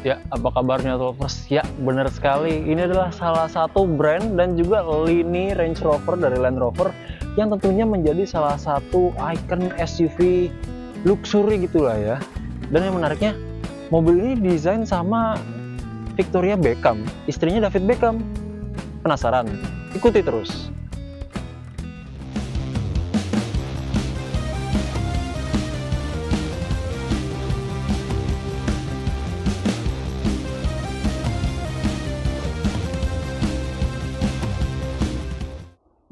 Ya, apa kabarnya lovers? Ya, benar sekali. Ini adalah salah satu brand dan juga lini Range Rover dari Land Rover yang tentunya menjadi salah satu ikon SUV luxury gitulah ya. Dan yang menariknya, mobil ini desain sama Victoria Beckham, istrinya David Beckham. Penasaran? Ikuti terus.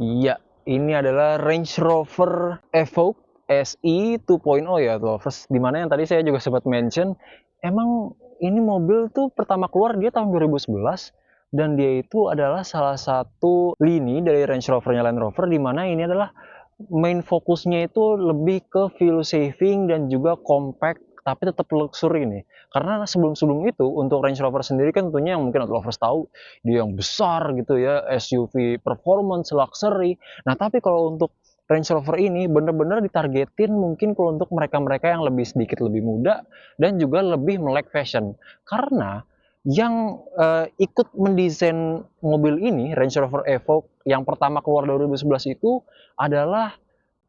Iya, ini adalah Range Rover Evoque SI 2.0 ya lovers. Dimana yang tadi saya juga sempat mention, emang ini mobil tuh pertama keluar dia tahun 2011 dan dia itu adalah salah satu lini dari Range Rovernya Land Rover, dimana ini adalah main fokusnya itu lebih ke fuel saving dan juga compact tapi tetap luxury nih. Karena sebelum-sebelum itu untuk Range Rover sendiri kan tentunya yang mungkin lovers tahu dia yang besar gitu ya, SUV performance luxury. Nah, tapi kalau untuk Range Rover ini bener-bener ditargetin mungkin kalau untuk mereka-mereka yang lebih sedikit lebih muda dan juga lebih melek fashion. Karena yang ikut mendesain mobil ini Range Rover Evoque yang pertama keluar 2011 itu adalah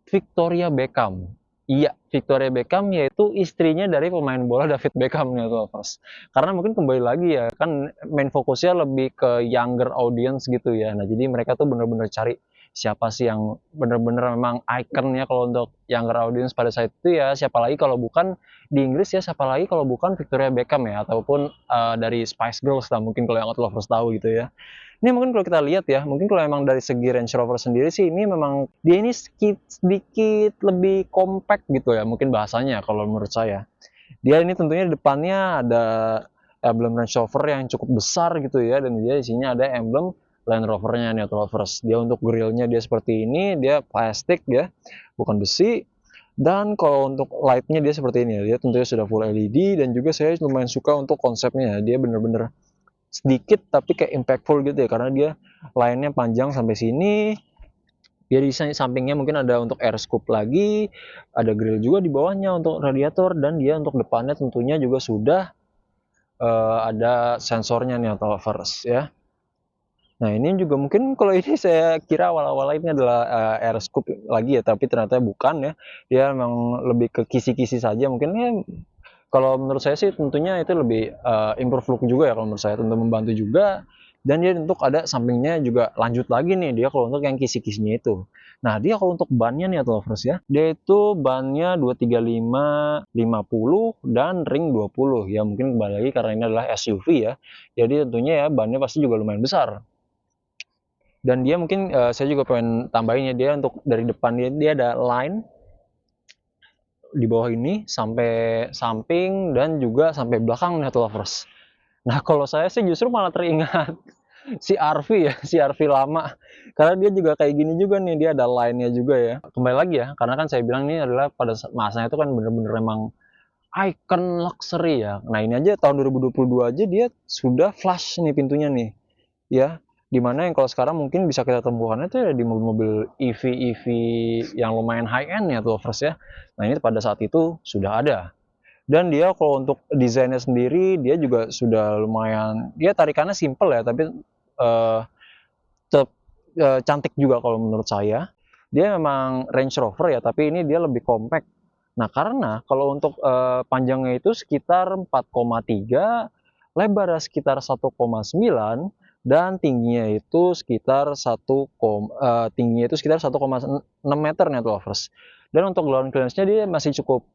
Victoria Beckham. Iya, Victoria Beckham yaitu istrinya dari pemain bola David Beckham nih tuh, Mas. Karena mungkin kembali lagi ya, kan main fokusnya lebih ke younger audience gitu ya. Nah, jadi mereka tuh bener-bener cari siapa sih yang bener-bener memang ikonnya kalau untuk younger audience pada saat itu ya, siapa lagi kalau bukan di Inggris ya, siapa lagi kalau bukan Victoria Beckham ya, ataupun dari Spice Girls lah mungkin kalau yang lovers tahu gitu ya. Ini mungkin kalau kita lihat ya, mungkin kalau emang dari segi Range Rover sendiri sih ini memang dia ini sedikit lebih compact gitu ya, mungkin bahasanya kalau menurut saya. Dia ini tentunya di depannya ada emblem Range Rover yang cukup besar gitu ya, dan dia isinya ada emblem Land Rover-nya nih Lovers. Dia untuk grillnya dia seperti ini, dia plastik ya, bukan besi. Dan kalau untuk light-nya dia seperti ini ya, dia tentunya sudah full LED dan juga saya lumayan suka untuk konsepnya. Dia bener-bener sedikit tapi kayak impactful gitu ya, karena dia line-nya panjang sampai sini. Dia di sampingnya mungkin ada untuk air scoop lagi, ada grill juga di bawahnya untuk radiator, dan dia untuk depannya tentunya juga sudah ada sensornya nih atau lovers ya. Nah, ini juga mungkin kalau ini saya kira awal-awal ini adalah air scoop lagi ya, tapi ternyata bukan ya. Dia memang lebih ke kisi-kisi saja mungkin ya. Kalau menurut saya sih tentunya itu lebih improve look juga ya kalau menurut saya, tentu membantu juga. Dan dia untuk ada sampingnya juga lanjut lagi nih dia kalau untuk yang kisi-kisinya itu. Nah, dia kalau untuk bannya nih atau lovers ya, dia itu bannya 235 50 dan ring 20 ya, mungkin kembali lagi karena ini adalah SUV ya. Jadi tentunya ya bannya pasti juga lumayan besar. Dan dia mungkin saya juga pengen tambahin ya, dia untuk dari depan dia ada line di bawah ini sampai samping dan juga sampai belakang nih lovers. Nah, kalau saya sih justru malah teringat si RV ya, si RV lama. Karena dia juga kayak gini juga nih, dia ada line-nya juga ya. Kembali lagi ya, karena kan saya bilang ini adalah pada masanya itu kan bener-bener emang icon luxury ya. Nah, ini aja tahun 2022 aja dia sudah flash nih pintunya nih. Ya, dimana yang kalau sekarang mungkin bisa kita temukan itu ya di mobil-mobil EV yang lumayan high end ya tuh lovers ya. Nah, ini pada saat itu sudah ada. Dan dia kalau untuk desainnya sendiri dia juga sudah lumayan, dia tarikannya simple ya, tapi uh, cantik juga kalau menurut saya. Dia memang Range Rover ya, tapi ini dia lebih compact. Nah, karena kalau untuk panjangnya itu sekitar 4,3, lebarnya sekitar 1,9, dan tingginya itu sekitar 1,6 meter net lovers. Dan untuk ground clearance-nya dia masih cukup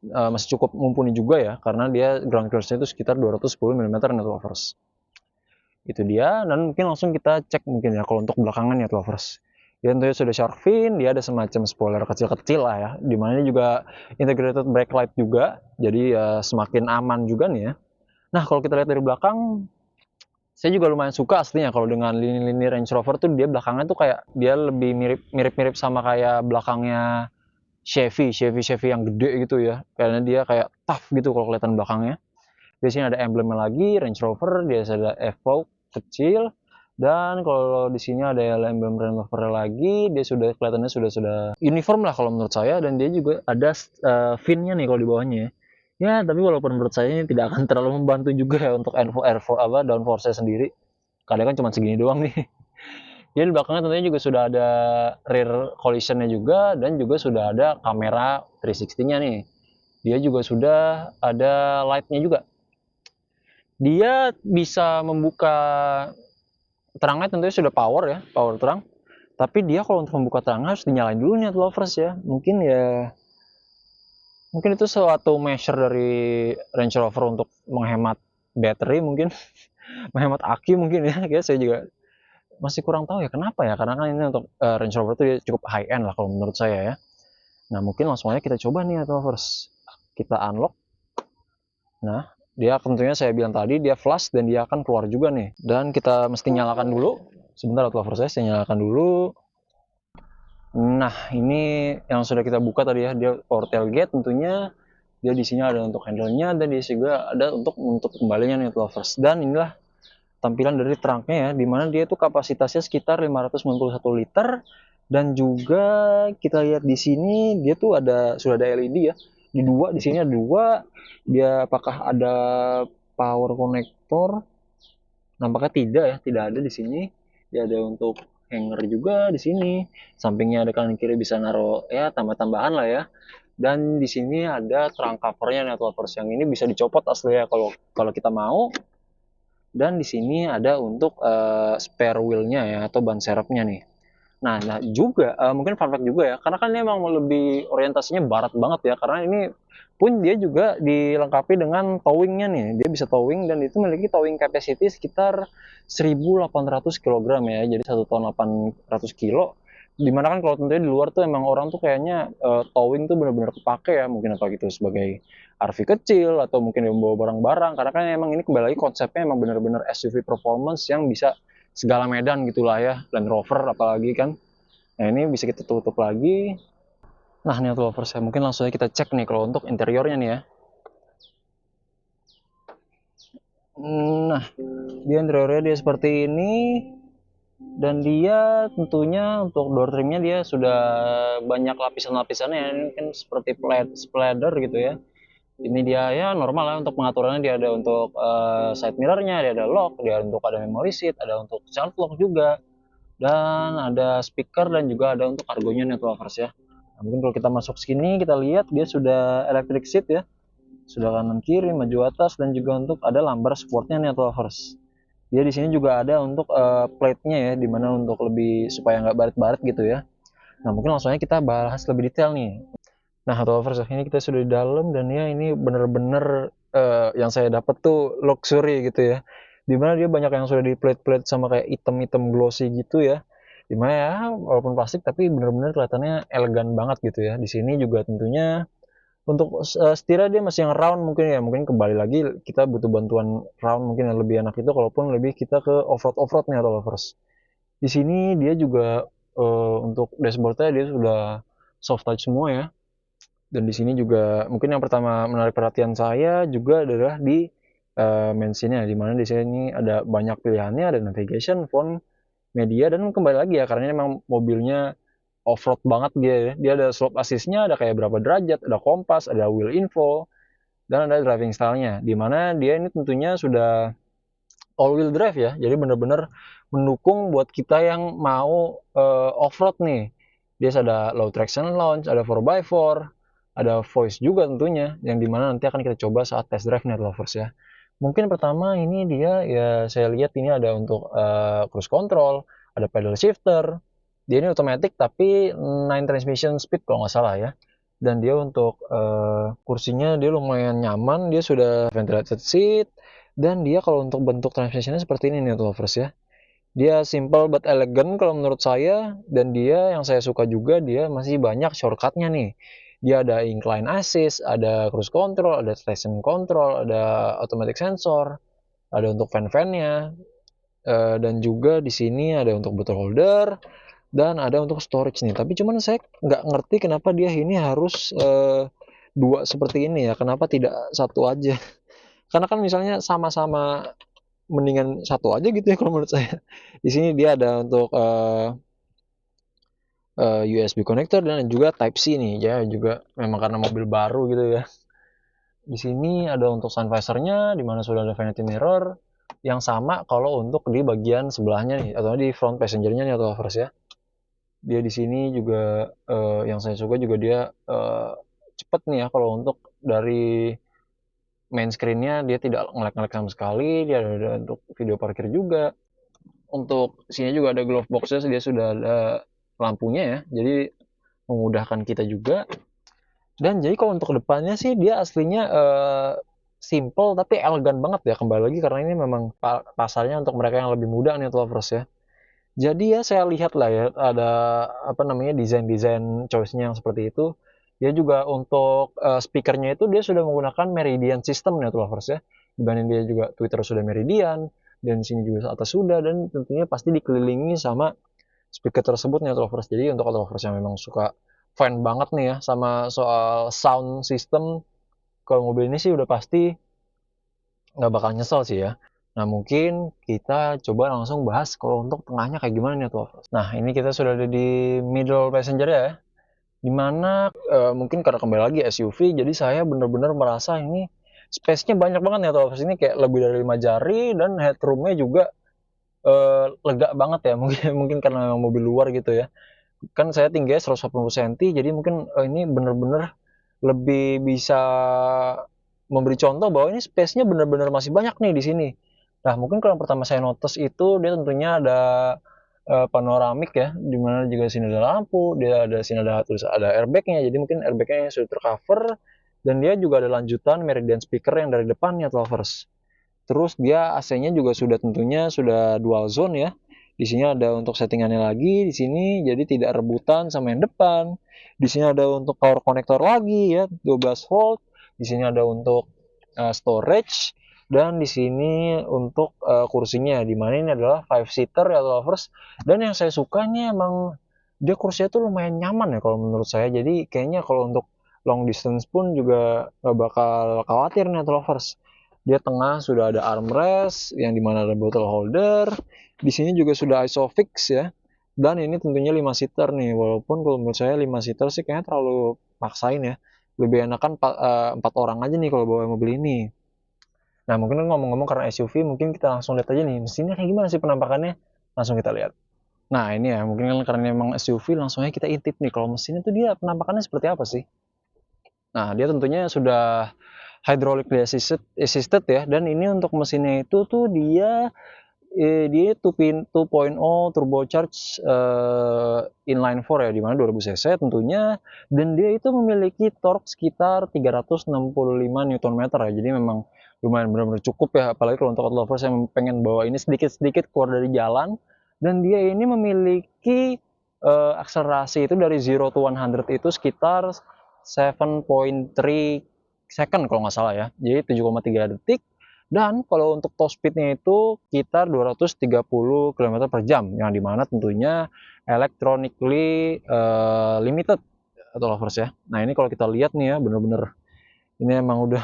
mumpuni juga ya, karena dia ground clearance-nya itu sekitar 210 mm net lovers. Itu dia, dan mungkin langsung kita cek mungkin ya kalau untuk belakangan ya lovers. Dia tentunya sudah shark fin, dia ada semacam spoiler kecil-kecil lah ya, dimana juga integrated brake light juga, jadi semakin aman juga nih ya. Nah, kalau kita lihat dari belakang, saya juga lumayan suka aslinya kalau dengan lini-lini Range Rover tuh, dia belakangnya tuh kayak dia lebih mirip-mirip sama kayak belakangnya Chevy yang gede gitu ya, karena dia kayak tough gitu kalau kelihatan belakangnya. Di sini ada emblemnya lagi Range Rover, dia ada Evoque kecil, dan kalau di sini ada emblem Range Rover lagi, dia sudah kelihatannya sudah uniform lah kalau menurut saya, dan dia juga ada fin-nya nih kalau di bawahnya. Ya, tapi walaupun menurut saya ini tidak akan terlalu membantu juga ya untuk downforce-nya sendiri. Kadang kan cuma segini doang nih. Jadi di belakangnya tentunya juga sudah ada rear collision-nya juga dan juga sudah ada kamera 360-nya nih. Dia juga sudah ada light-nya juga. Dia bisa membuka terangnya tentunya sudah power ya, power terang. Tapi dia kalau untuk membuka terang harus dinyalain dulu nih lovers ya. Mungkin itu suatu measure dari Range Rover untuk menghemat baterai mungkin, menghemat aki mungkin ya. Kayak saya juga masih kurang tahu ya kenapa ya. Karena kan ini untuk Range Rover itu cukup high end lah kalau menurut saya ya. Nah mungkin langsung aja kita coba nih lovers. Kita unlock. Nah dia tentunya saya bilang tadi dia flash dan dia akan keluar juga nih. Dan kita mesti nyalakan dulu. Sebentar lovers saya nyalakan dulu. Nah, ini yang sudah kita buka tadi ya, dia power tailgate tentunya. Dia di sini ada untuk handle-nya dan di sini juga ada untuk menutup kembalinya nih lovers. Dan inilah tampilan dari truknya ya, di mana dia itu kapasitasnya sekitar 591 liter dan juga kita lihat di sini dia tuh sudah ada LED ya. Di sini ada dua. Dia apakah ada power connector? Nampaknya tidak ya, tidak ada di sini. Dia ada untuk hanger juga di sini. Sampingnya ada kanan kiri bisa naruh ya tambah-tambahan lah ya. Dan di sini ada trunk covernya nih lovers, yang ini bisa dicopot asli ya kalau kalau kita mau. Dan di sini ada untuk spare wheel-nya ya atau ban serepnya nih. Nah juga mungkin fun fact juga ya, karena kan ini emang lebih orientasinya barat banget ya, karena ini pun dia juga dilengkapi dengan towing-nya nih. Dia bisa towing dan itu memiliki towing capacity sekitar 1.800 kg ya, jadi 1 ton 800 kilo. Dimana kan kalau tentunya di luar tuh emang orang tuh kayaknya towing tuh benar-benar kepake ya, mungkin apa gitu sebagai RV kecil atau mungkin dia membawa barang-barang, karena kan emang ini kembali lagi konsepnya emang benar-benar SUV performance yang bisa segala medan gitulah ya, Land Rover apalagi kan. Nah ini bisa kita tutup lagi. Nah ini lovers ya, mungkin langsung aja kita cek nih kalau untuk interiornya nih ya. Nah dia interiornya dia seperti ini. Dan dia tentunya untuk door trimnya dia sudah banyak lapisan-lapisannya. Ini kan seperti splatter gitu ya. Ini dia ya normal lah untuk pengaturannya. Dia ada untuk side mirrornya, dia ada lock, dia untuk ada memory seat, ada untuk child lock juga, dan ada speaker dan juga ada untuk kargonya nih lovers ya. Nah, mungkin kalau kita masuk sini kita lihat dia sudah electric seat ya, sudah kanan kiri maju atas dan juga untuk ada lumbar supportnya nih lovers. Dia di sini juga ada untuk plate-nya ya, dimana untuk lebih supaya nggak baret-baret gitu ya. Nah mungkin langsung aja kita bahas lebih detail nih. Nah lovers ini kita sudah di dalam dan ya ini bener-bener yang saya dapat tuh luxury gitu ya. Dimana dia banyak yang sudah di plate-plate sama kayak item-item glossy gitu ya. Dimana ya walaupun plastik tapi bener-bener kelihatannya elegan banget gitu ya. Di sini juga tentunya untuk setirnya dia masih yang round mungkin ya, mungkin kembali lagi kita butuh bantuan round mungkin yang lebih enak itu kalaupun lebih kita ke off-road nih atau lovers. Di sini dia juga untuk dashboardnya dia sudah soft touch semua ya. Dan di sini juga mungkin yang pertama menarik perhatian saya juga adalah di mentionnya, di mana di sini ada banyak pilihannya, ada navigation, phone, media, dan kembali lagi ya karena ini memang mobilnya off-road banget dia ya. Dia ada slope assist-nya, ada kayak berapa derajat, ada kompas, ada wheel info, dan ada driving style-nya. Dimana dia ini tentunya sudah all-wheel drive ya, jadi benar-benar mendukung buat kita yang mau off-road nih. Dia ada low traction launch, ada 4x4, ada voice juga tentunya, yang dimana nanti akan kita coba saat test drive nih lovers ya. Mungkin pertama ini dia ya saya lihat ini ada untuk cruise control, ada pedal shifter. Dia ini otomatis tapi 9 transmission speed kalau nggak salah ya. Dan dia untuk kursinya dia lumayan nyaman, dia sudah ventilated seat. Dan dia kalau untuk bentuk transmissionnya seperti ini nih lovers ya. Dia simple but elegant kalau menurut saya, dan dia yang saya suka juga dia masih banyak shortcutnya nih. Dia ada incline assist, ada cruise control, ada traction control, ada automatic sensor, ada untuk fan-fannya, dan juga di sini ada untuk bottle holder dan ada untuk storage nih. Tapi cuman saya nggak ngerti kenapa dia ini harus dua seperti ini ya. Kenapa tidak satu aja? Karena kan misalnya sama-sama mendingan satu aja gitu ya kalau menurut saya. Di sini dia ada untuk USB connector dan juga Type C nih ya, juga memang karena mobil baru gitu ya. Di sini ada untuk sun visor-nya, di mana sudah ada vanity mirror yang sama kalau untuk di bagian sebelahnya nih, atau di front passenger-nya nih atau lovers ya. Dia di sini juga yang saya suka juga dia cepet nih ya kalau untuk dari main screen-nya dia tidak nge-lag sama sekali, dia ada untuk video parkir juga. Untuk sini juga ada glove box-nya, dia sudah ada lampunya ya, jadi memudahkan kita juga. Dan jadi kalau untuk depannya sih dia aslinya simple tapi elegan banget ya, kembali lagi karena ini memang pasarnya untuk mereka yang lebih muda nih lovers ya. Jadi ya saya lihat lah ya ada apa namanya desain-desain choice-nya yang seperti itu. Dia juga untuk speakernya itu dia sudah menggunakan Meridian system nih lovers ya. Dibanding dia juga Twitter sudah Meridian dan sini juga atas sudah, dan tentunya pasti dikelilingi sama speaker tersebut nih lovers. Jadi untuk lovers yang memang suka fan banget nih ya sama soal sound system, kalau mobil ini sih udah pasti nggak bakal nyesel sih ya. Nah mungkin kita coba langsung bahas kalau untuk tengahnya kayak gimana nih tuh. Nah ini kita sudah ada di middle passenger ya, dimana mungkin karena kembali lagi SUV, jadi saya bener-bener merasa ini space-nya banyak banget nih tuh. Ini kayak lebih dari 5 jari dan headroom-nya juga lega banget ya. Mungkin karena memang mobil luar gitu ya. Kan saya tingginya 180 cm, jadi mungkin ini bener-bener lebih bisa memberi contoh bahwa ini space-nya benar-benar masih banyak nih di sini. Nah, mungkin kalau yang pertama saya notice itu dia tentunya ada panoramik ya, di mana juga sini ada lampu, dia ada sini ada airbag-nya, jadi mungkin airbag-nya sudah tercover, dan dia juga ada lanjutan Meridian speaker yang dari depannya lovers. Terus dia AC-nya juga sudah tentunya sudah dual zone ya. Di sini ada untuk settingannya lagi di sini, jadi tidak rebutan sama yang depan. Di sini ada untuk power connector lagi ya, 12 volt. Di sini ada untuk storage, dan di sini untuk kursinya, di mana ini adalah 5 seater ya lovers. Dan yang saya suka ini emang dia kursinya tuh lumayan nyaman ya kalau menurut saya. Jadi kayaknya kalau untuk long distance pun juga nggak bakal khawatir nih lovers. Dia tengah sudah ada armrest yang dimana ada bottle holder. Di sini juga sudah isofix ya. Dan ini tentunya 5 seater nih. Walaupun kalau menurut saya 5 seater sih kayaknya terlalu paksain ya. Lebih enakan 4 orang aja nih kalau bawa mobil ini. Nah mungkin ngomong-ngomong karena SUV, mungkin kita langsung lihat aja nih mesinnya kayak gimana sih penampakannya. Langsung kita lihat. Nah ini ya mungkin kan karena memang SUV, langsung aja kita intip nih kalau mesinnya tuh dia penampakannya seperti apa sih. Nah dia tentunya sudah hydraulic assisted ya, dan ini untuk mesinnya itu tuh dia 2.0 turbocharged inline 4 ya, dimana 2000 cc tentunya, dan dia itu memiliki torque sekitar 365 Nm ya, jadi memang lumayan benar-benar cukup ya, apalagi kalau untuk lovers yang pengen bawa ini sedikit-sedikit keluar dari jalan. Dan dia ini memiliki akselerasi itu dari 0 to 100 itu sekitar 7.3 second kalau nggak salah ya, jadi 7,3 detik. Dan kalau untuk top speednya itu sekitar 230 km per jam, yang dimana tentunya electronically limited atau lovers ya. Nah ini kalau kita lihat nih ya, bener-bener ini emang udah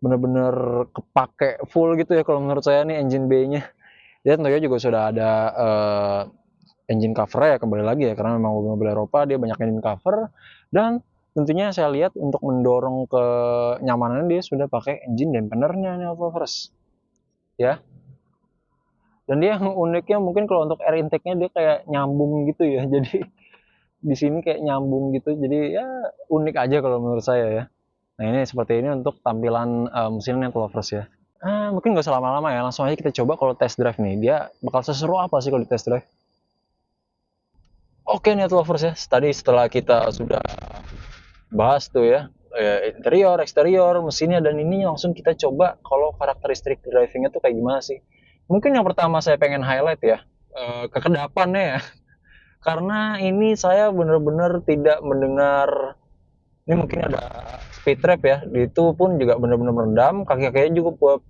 bener-bener kepake full gitu ya kalau menurut saya nih engine bay-nya. Dia tentunya juga sudah ada engine cover ya, kembali lagi ya, karena memang mobil-mobil Eropa dia banyak engine cover. Dan tentunya saya lihat untuk mendorong kenyamanan dia sudah pakai engine dampenernya nih lovers ya. Dan dia yang uniknya mungkin kalau untuk air intake-nya dia kayak nyambung gitu ya, jadi di sini kayak nyambung gitu, jadi ya unik aja kalau menurut saya ya. Nah ini seperti ini untuk tampilan mesinnya lovers ya. Mungkin nggak usah lama-lama ya, langsung aja kita coba kalau test drive nih, dia bakal seseru apa sih kalau di test drive. Oke nih lovers ya, tadi setelah kita sudah bahas tuh ya interior, eksterior, mesinnya, dan ini langsung kita coba kalau karakteristik drivingnya tuh kayak gimana sih. Mungkin yang pertama saya pengen highlight ya kekedapannya ya, karena ini saya benar-benar tidak mendengar. Ini mungkin ada speed trap ya, itu pun juga benar-benar meredam, kaki-kakinya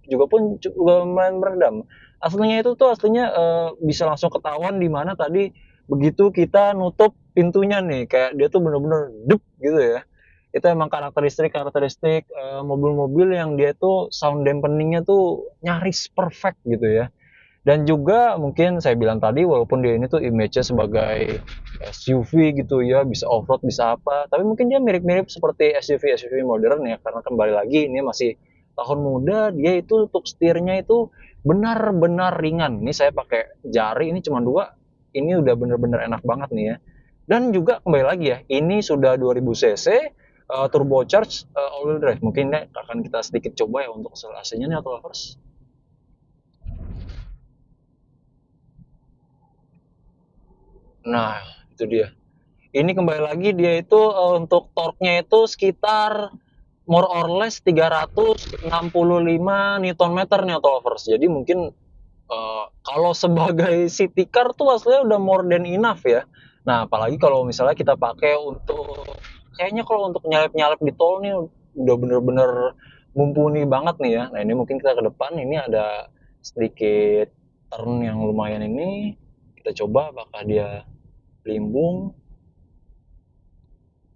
juga lumayan meredam. Aslinya itu tuh aslinya bisa langsung ketahuan di mana tadi begitu kita nutup pintunya nih, kayak dia tuh benar-benar dep gitu ya. Itu emang karakteristik mobil-mobil yang dia tuh sound dampeningnya tuh nyaris perfect gitu ya. Dan juga mungkin saya bilang tadi, walaupun dia ini tuh image-nya sebagai SUV gitu ya, bisa off-road, bisa apa, tapi mungkin dia mirip-mirip seperti SUV-SUV modern ya, karena kembali lagi ini masih tahun muda, dia itu untuk setirnya itu benar-benar ringan. Ini saya pakai jari, ini cuma 2, ini udah bener-bener enak banget nih ya. Dan juga kembali lagi ya, ini sudah 2000 cc, turbocharged, all-wheel drive. Mungkin ini akan kita sedikit coba ya untuk AC-nya nih, atau lovers. Nah, itu dia. Ini kembali lagi dia itu untuk torque-nya itu sekitar more or less 365 Newton meter nih, auto lovers. Jadi mungkin kalau sebagai city car tuh aslinya udah more than enough ya. Nah, apalagi kalau misalnya kita pakai untuk, kayaknya kalau untuk nyalip-nyalip di tol nih udah bener-bener mumpuni banget nih ya. Nah, ini mungkin kita ke depan, ini ada sedikit turn yang lumayan ini. Kita coba apakah dia limbung.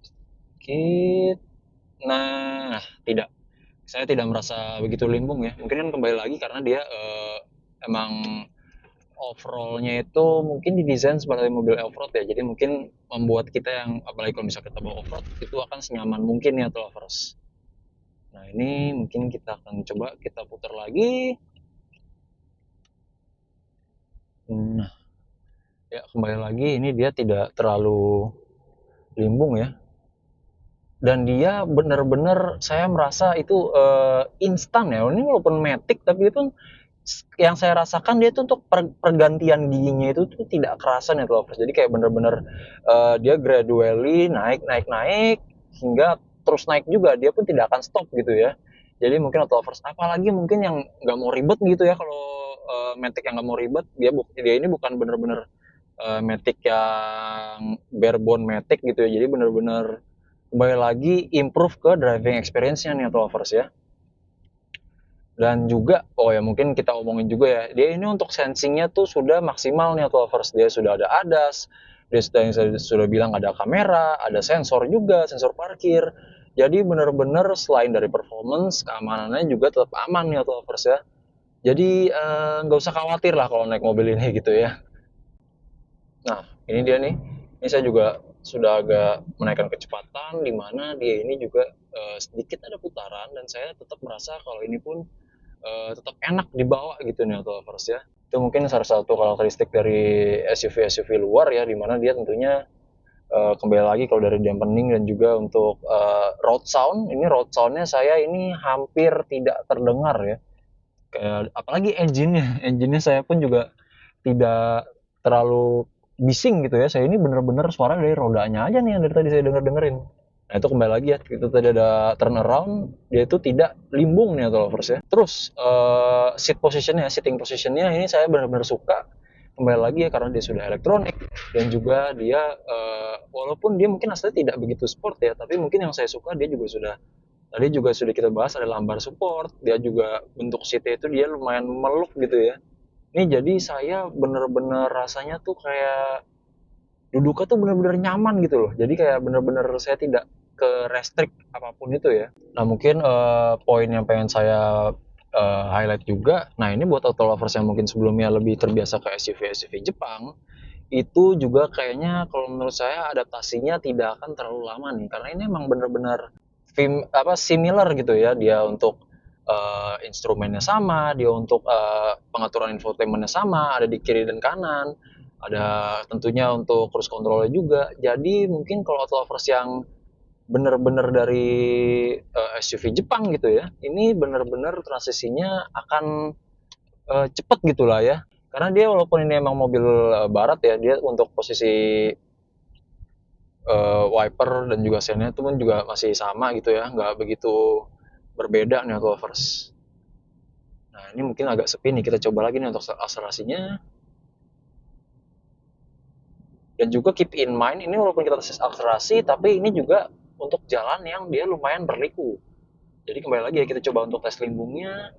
Sedikit. Nah, tidak. Saya tidak merasa begitu limbung ya. Mungkin kan kembali lagi karena dia emang overallnya itu mungkin didesain sebagai mobil off-road ya. Jadi mungkin membuat kita yang, apalagi kalau misalnya kita bawa off-road, itu akan senyaman mungkin ya, lovers. Nah, ini mungkin kita akan coba kita putar lagi. Nah, ya kembali lagi ini dia tidak terlalu limbung ya. Dan dia benar-benar saya merasa itu instan ya. Ini walaupun matic tapi itu yang saya rasakan dia itu untuk pergantian giginya itu tuh tidak kerasa nih, lovers. Jadi kayak bener-bener dia gradually naik naik naik hingga terus naik juga, dia pun tidak akan stop gitu ya. Jadi mungkin lovers, apalagi mungkin yang nggak mau ribet gitu ya, kalau Matic yang nggak mau ribet, dia ini bukan bener-bener Matic yang barebone Matic gitu ya. Jadi bener-bener kembali lagi improve ke driving experience-nya nih, lovers ya. Dan juga, oh ya mungkin kita omongin juga ya, dia ini untuk sensingnya tuh sudah maksimal nih, lovers. Dia sudah ada ADAS, dia sudah, yang saya sudah bilang, ada kamera, ada sensor juga, sensor parkir. Jadi benar-benar selain dari performance, keamanannya juga tetap aman nih, lovers ya. Jadi nggak usah khawatir lah kalau naik mobil ini gitu ya. Nah, ini dia nih. Ini saya juga sudah agak menaikkan kecepatan, di mana dia ini juga sedikit ada putaran, dan saya tetap merasa kalau ini pun tetap enak dibawa gitu nih, auto lovers ya. Itu mungkin salah satu karakteristik dari SUV-SUV luar ya, dimana dia tentunya kembali lagi kalau dari dampening dan juga untuk road sound. Ini road soundnya saya ini hampir tidak terdengar ya. Apalagi engine-nya saya pun juga tidak terlalu bising gitu ya. Saya ini bener-bener suara dari rodanya aja nih yang dari tadi saya denger-dengerin. Nah, itu kembali lagi ya, itu tadi ada turnaround, dia itu tidak limbung nih, atau lovers ya. Terus sitting positionnya ini saya benar-benar suka. Kembali lagi ya, karena dia sudah elektronik, dan juga dia walaupun dia mungkin aslinya tidak begitu sport ya, tapi mungkin yang saya suka dia juga sudah, tadi juga sudah kita bahas, ada lambar support. Dia juga bentuk seatnya itu dia lumayan meluk gitu ya. Ini jadi saya bener-bener rasanya tuh kayak duduknya tuh bener-bener nyaman gitu loh. Jadi kayak bener-bener saya tidak ke restrict apapun itu ya. Nah, mungkin poin yang pengen saya highlight juga. Nah, ini buat auto lovers yang mungkin sebelumnya lebih terbiasa ke SUV-SUV Jepang, itu juga kayaknya kalau menurut saya adaptasinya tidak akan terlalu lama nih, karena ini emang bener-bener similar gitu ya. Dia untuk instrumennya sama, dia untuk pengaturan infotainmentnya sama, ada di kiri dan kanan, ada tentunya untuk cruise controlnya juga. Jadi mungkin kalau auto lovers yang bener-bener dari SUV Jepang gitu ya, ini bener-bener transisinya akan cepet gitulah ya. Karena dia walaupun ini emang mobil barat ya, dia untuk posisi wiper dan juga sennya itu pun juga masih sama gitu ya, nggak begitu berbeda nih, lovers. Nah, ini mungkin agak sepi nih, kita coba lagi nih untuk akselerasinya. Dan juga keep in mind, ini walaupun kita tes akselerasi, tapi ini juga untuk jalan yang dia lumayan berliku. Jadi kembali lagi ya, kita coba untuk tes limbungnya.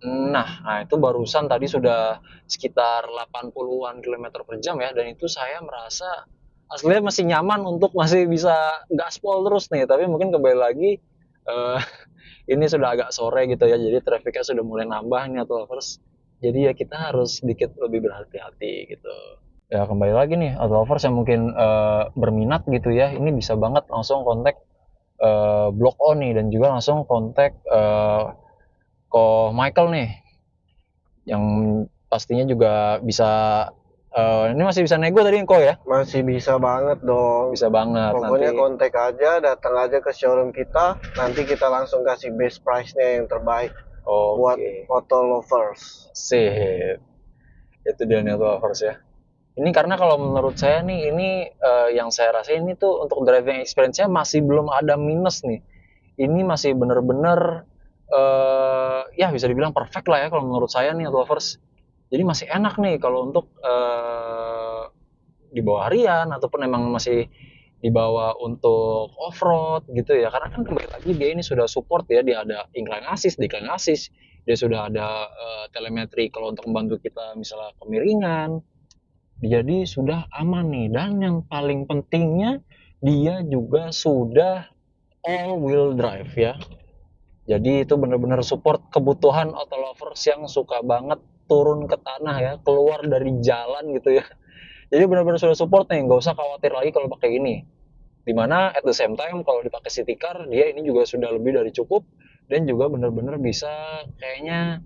Nah, itu barusan tadi sudah sekitar 80-an km per jam ya, dan itu saya merasa aslinya masih nyaman untuk masih bisa gaspol terus nih. Tapi mungkin kembali lagi, eh, ini sudah agak sore gitu ya, jadi trafficnya sudah mulai nambah nih auto lovers. Jadi ya kita harus sedikit lebih berhati-hati gitu. Ya kembali lagi nih auto lovers yang mungkin berminat gitu ya, ini bisa banget langsung kontak Blok O nih, dan juga langsung kontak Ko Michael nih, yang pastinya juga bisa ini masih bisa nego tadi Ko ya? Masih bisa banget dong. Bisa banget. Pokoknya Nanti kontak aja, datang aja ke showroom kita, nanti kita langsung kasih best price-nya yang terbaik buat oke, auto lovers. sip. Itu dia nih auto lovers ya. Ini karena kalau menurut saya nih, ini yang saya rasa ini tuh untuk driving experience-nya masih belum ada minus nih. Ini masih bener-bener ya bisa dibilang perfect lah ya kalau menurut saya nih auto lovers. Jadi masih enak nih kalau untuk dibawa harian ataupun emang masih dibawa untuk off-road gitu ya, karena kan kembali lagi dia ini sudah support ya, dia ada incline assist, decline assist, dia sudah ada telemetri kalau untuk membantu kita misalnya kemiringan, jadi sudah aman nih. Dan yang paling pentingnya dia juga sudah all wheel drive ya, jadi itu benar-benar support kebutuhan auto lovers yang suka banget turun ke tanah ya, keluar dari jalan gitu ya. Jadi benar-benar sudah support nih, nggak usah khawatir lagi kalau pakai ini. Dimana at the same time kalau dipakai city car, dia ini juga sudah lebih dari cukup, dan juga benar-benar bisa kayaknya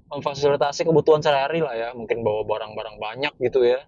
memfasilitasi kebutuhan sehari-hari lah ya, mungkin bawa barang-barang banyak gitu ya.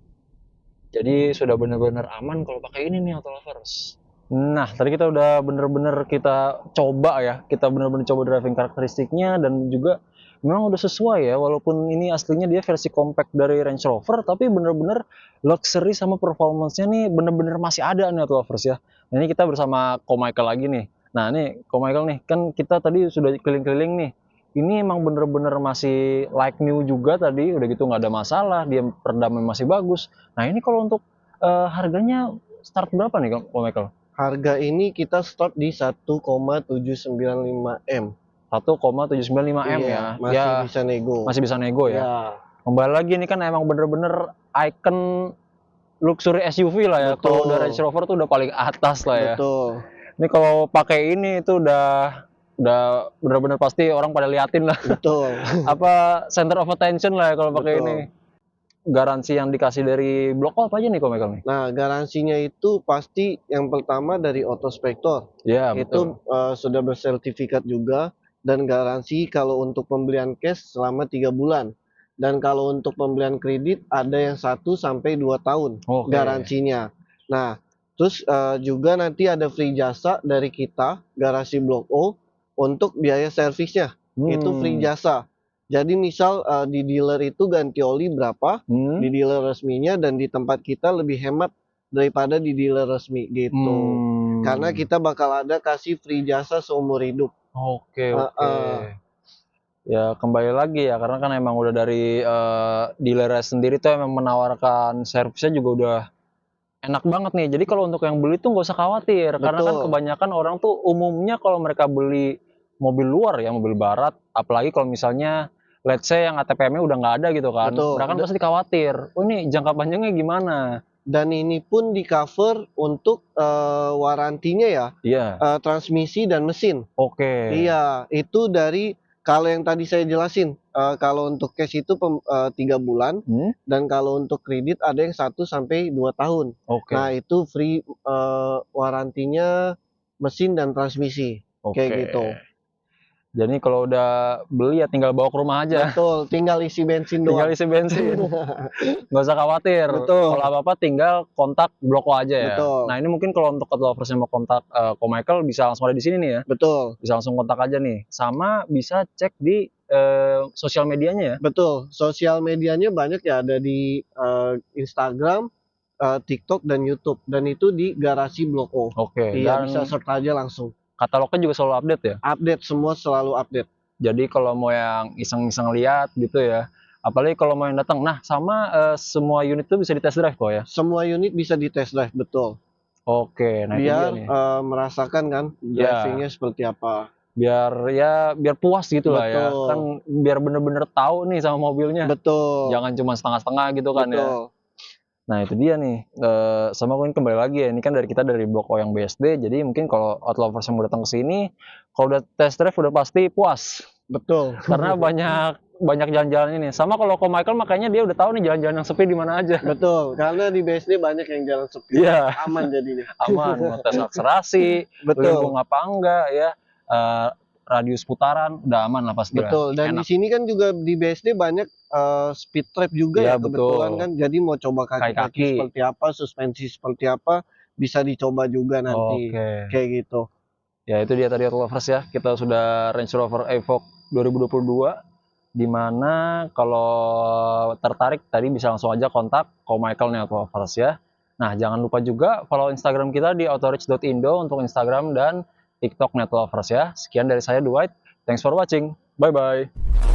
Jadi sudah benar-benar aman kalau pakai ini nih auto lovers. Nah, tadi kita udah bener-bener kita coba ya, kita bener-bener coba driving karakteristiknya, dan juga memang udah sesuai ya, walaupun ini aslinya dia versi compact dari Range Rover, tapi bener-bener luxury sama performance-nya nih bener-bener masih ada nih auto lovers ya. Nah, ini kita bersama Ko Michael lagi nih. Nah, ini Ko Michael nih, kan kita tadi sudah keliling-keliling nih. Ini emang bener-bener masih like new juga tadi, udah gitu nggak ada masalah, dia peredamnya masih bagus. Nah, ini kalau untuk harganya start berapa nih Ko Michael? Harga ini kita start di 1,795 M. 1,795 M Iya, ya. masih Ya, bisa nego. masih bisa nego ya. Iya, Kembali lagi ini kan emang bener-bener icon luxury SUV lah ya. Kalau udah Range betul, Rover tuh udah paling atas lah ya. betul, Ini kalau pakai ini itu udah bener-bener pasti orang pada liatin lah. betul, Apa center of attention lah ya kalau pakai ini. betul. Garansi yang dikasih dari Blok O apa aja nih Ko Michael nih? Nah, garansinya itu pasti yang pertama dari Autospector. Iya, betul. Itu sudah bersertifikat juga, dan garansi kalau untuk pembelian cash selama 3 bulan. Dan kalau untuk pembelian kredit ada yang 1 sampai 2 tahun Oke. garansinya. Nah, terus juga nanti ada free jasa dari kita, garasi Blok O, untuk biaya servisnya. Itu free jasa. Jadi misal di dealer itu ganti oli berapa, di dealer resminya, dan di tempat kita lebih hemat daripada di dealer resmi gitu. Karena kita bakal ada kasih free jasa seumur hidup. Oke, oke. Heeh. Ya kembali lagi ya, karena kan emang udah dari dealernya sendiri tuh emang menawarkan servisnya juga udah enak banget nih. Jadi kalau untuk yang beli tuh nggak usah khawatir, karena kan Betul. kebanyakan orang tuh umumnya kalau mereka beli mobil luar ya, mobil barat, apalagi kalau misalnya let's say yang ATPM-nya udah nggak ada gitu kan, Betul. mereka kan pasti khawatir, oh ini jangka panjangnya gimana? Dan ini pun di cover untuk warantinya ya, Iya, transmisi dan mesin. oke. Iya, itu dari kalau yang tadi saya jelasin, kalau untuk cash itu 3 bulan, dan kalau untuk kredit ada yang 1 sampai 2 tahun. Oke, Nah, itu free warantinya mesin dan transmisi, kayak oke. gitu. Jadi kalau udah beli ya tinggal bawa ke rumah aja, Betul, tinggal isi bensin tinggal doang. isi bensin. Nggak usah khawatir. Betul. Kalau apa-apa tinggal kontak Blok O aja ya. Betul. Nah ini mungkin kalau untuk lovers yang mau kontak Ko Michael bisa langsung ada di sini nih ya. Betul, Bisa langsung kontak aja nih. Sama bisa cek di sosial medianya ya. betul. Sosial medianya banyak ya, ada di Instagram, TikTok, dan YouTube. Dan itu di garasi Blok O. Oke. Iya, Dan bisa search aja langsung. katalognya juga selalu update ya. Update, semua selalu update. Jadi kalau mau yang iseng-iseng lihat gitu ya. Apalagi kalau mau yang datang. Nah sama semua unit itu bisa di test drive kok ya. Semua unit bisa di test drive, betul. Oke. Nah itu dia Biar nih. merasakan kan drivingnya seperti apa. Biar puas gitu lah ya, Betul. kan biar bener-bener tahu nih sama mobilnya, Betul, jangan cuma setengah-setengah gitu kan ya. betul. Nah itu dia nih, sama mungkin kembali lagi ya, ini kan dari kita dari Blok O yang BSD, jadi mungkin kalau outlovers yang mau datang ke sini, kalau udah test drive udah pasti puas. Betul. Karena banyak jalan-jalan ini. Sama kalau ko Michael makanya dia udah tahu nih jalan-jalan yang sepi di mana aja. Betul, karena di BSD banyak yang jalan sepi. Iya, Aman jadinya. aman, mau tes akselerasi, Betul. limbung apa enggak ya, radius putaran udah aman lah pasti lah. Betul, dan di Enak. sini kan juga di BSD banyak speed trap juga Iya, ya kebetulan betul. kan. Jadi mau coba kaki-kaki Kaki-kaki. seperti apa, suspensi seperti apa, bisa dicoba juga nanti. Oke. Kayak gitu. Ya itu dia tadi outlovers ya. Kita sudah Range Rover Evoque 2022. Dimana kalau tertarik tadi bisa langsung aja kontak ko Michael nih outlovers ya. Nah jangan lupa juga follow Instagram kita di autorich.indo untuk Instagram dan TikTok Netlovers ya. Sekian dari saya Dwight. Thanks for watching. Bye bye.